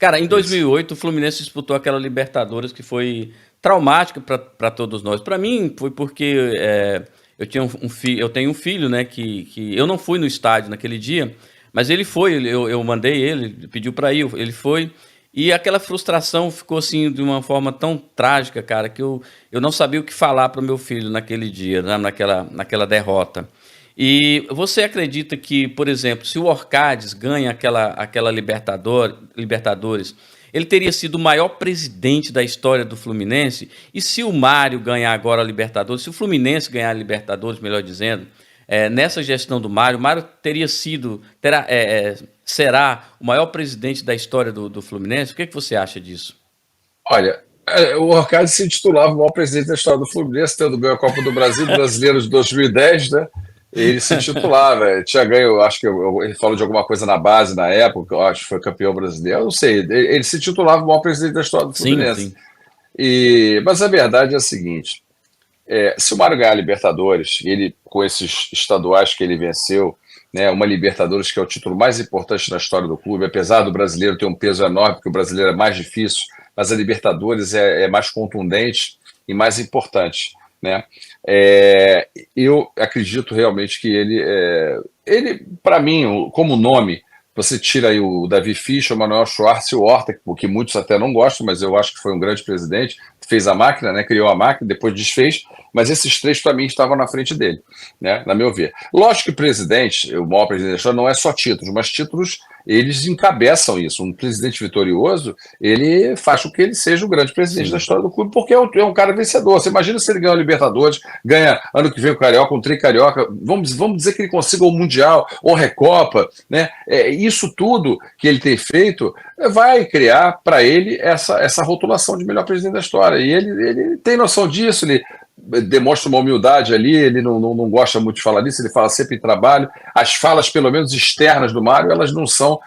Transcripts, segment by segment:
Cara, em Isso. 2008 o Fluminense disputou aquela Libertadores que foi traumática para todos nós. Para mim foi porque eu tinha eu tenho um filho, né, que eu não fui no estádio naquele dia, mas ele foi, eu mandei ele, pediu para ir, ele foi. E aquela frustração ficou assim de uma forma tão trágica, cara, que eu não sabia o que falar para o meu filho naquele dia, né, naquela derrota. E você acredita que, por exemplo, se o Orcades ganha aquela Libertadores, ele teria sido o maior presidente da história do Fluminense? E se o Mário ganhar agora a Libertadores, se o Fluminense ganhar a Libertadores, melhor dizendo, nessa gestão do Mário, o Mário será o maior presidente da história do Fluminense? O que você acha disso? Olha, o Orcade se titulava o maior presidente da história do Fluminense, tendo ganho a Copa do Brasil, Brasileiro de 2010, né? Ele se titulava, tinha ganho, acho que ele falou de alguma coisa na base na época, eu acho que foi campeão brasileiro, eu não sei, ele se titulava o maior presidente da história do Sim, Fluminense. sim. Mas a verdade é a seguinte: se o Mário ganhar a Libertadores, ele com esses estaduais que ele venceu, né, uma Libertadores que é o título mais importante na história do clube, apesar do brasileiro ter um peso enorme, porque o brasileiro é mais difícil, mas a Libertadores é mais contundente e mais importante, né? Eu acredito realmente que ele para mim, como nome, você tira aí o Davi Fischer, o Manuel Schwartz e o Horta, que muitos até não gostam, mas eu acho que foi um grande presidente, fez a máquina, né, criou a máquina, depois desfez, mas esses três para mim estavam na frente dele, né, na meu ver. Lógico que o presidente, o maior presidente da história, não é só títulos, mas títulos eles encabeçam isso. Um presidente vitorioso, ele faz com que ele seja o grande presidente da Sim. história do clube, porque é um cara vencedor. Você imagina se ele ganha o Libertadores, ganha ano que vem o Carioca, um Tricarioca, vamos dizer que ele consiga o Mundial, ou Recopa, né? Isso tudo que ele tem feito vai criar para ele essa rotulação de melhor presidente da história. E ele tem noção disso, ele demonstra uma humildade ali, ele não gosta muito de falar disso, ele fala sempre em trabalho. As falas, pelo menos externas do Mário, elas não são,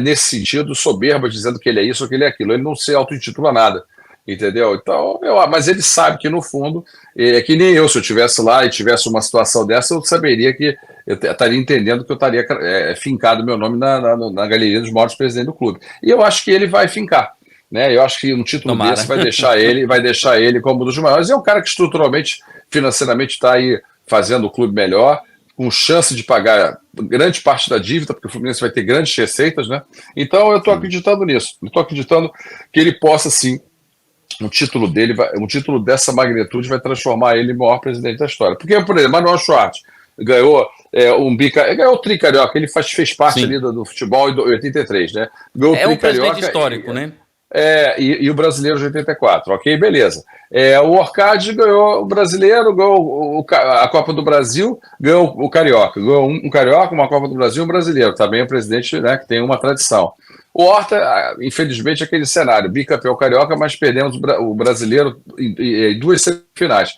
nesse sentido, soberbas, dizendo que ele é isso ou que ele é aquilo. Ele não se auto-intitula nada, entendeu? Então, mas ele sabe que, no fundo, é que nem eu, se eu estivesse lá e tivesse uma situação dessa, eu saberia que eu estaria entendendo que eu estaria fincado meu nome na galeria dos maiores presidentes do clube. E eu acho que ele vai fincar. Né? Eu acho que um título Tomara. desse vai deixar ele como um dos maiores. É um cara que estruturalmente, financeiramente, está aí fazendo o clube melhor, com chance de pagar grande parte da dívida, porque o Fluminense vai ter grandes receitas, né? Então eu estou acreditando nisso. Eu estou acreditando que ele possa, sim, um título dessa magnitude vai transformar ele em maior presidente da história. Porque, por exemplo, Manuel Schwartz ganhou ganhou o Tricarioca, ele fez parte ali do futebol em 83, né? Ganhou o É um presidente Tricarioca histórico, né? e o brasileiro de 84, ok? Beleza. O Orcade ganhou o brasileiro, ganhou a Copa do Brasil, ganhou o Carioca. Ganhou um Carioca, uma Copa do Brasil e um brasileiro. Também é um presidente, né, que tem uma tradição. O Horta, infelizmente, é aquele cenário, bicampeão carioca, mas perdemos o brasileiro em duas semifinais.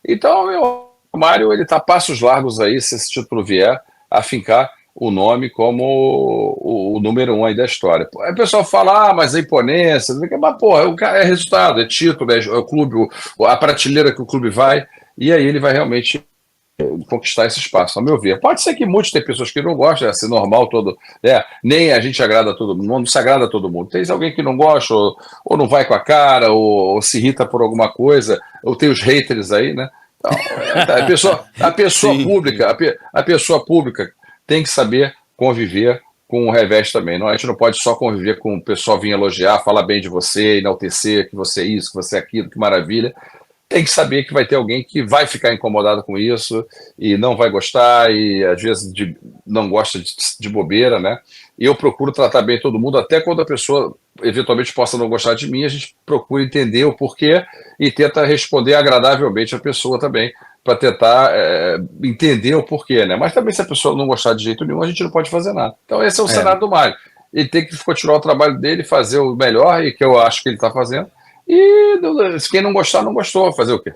Então, o Mário ele está a passos largos aí, se esse título vier, a fincar o nome como o número 1 aí da história. Aí o pessoal fala, mas a imponência, mas porra, é resultado, é título, é o clube, a prateleira que o clube vai, e aí ele vai realmente conquistar esse espaço, ao meu ver. Pode ser que muitos tem pessoas que não gostam, é assim, normal todo, nem a gente agrada a todo mundo, não se agrada a todo mundo. Tem alguém que não gosta, ou não vai com a cara, ou se irrita por alguma coisa, ou tem os haters aí, né? Então, a pessoa Sim, pública, sim. a pessoa pública tem que saber conviver com o revés também. Não, a gente não pode só conviver com o pessoal vir elogiar, falar bem de você, enaltecer que você é isso, que você é aquilo, que maravilha. Tem que saber que vai ter alguém que vai ficar incomodado com isso e não vai gostar e às vezes não gosta de bobeira, né? E eu procuro tratar bem todo mundo, até quando a pessoa eventualmente possa não gostar de mim, a gente procura entender o porquê e tenta responder agradavelmente a pessoa também, para tentar entender o porquê, né? Mas também se a pessoa não gostar de jeito nenhum, a gente não pode fazer nada. Então esse é o cenário do Mário. Ele tem que continuar o trabalho dele, fazer o melhor, e que eu acho que ele está fazendo, e quem não gostar, não gostou. Fazer o quê?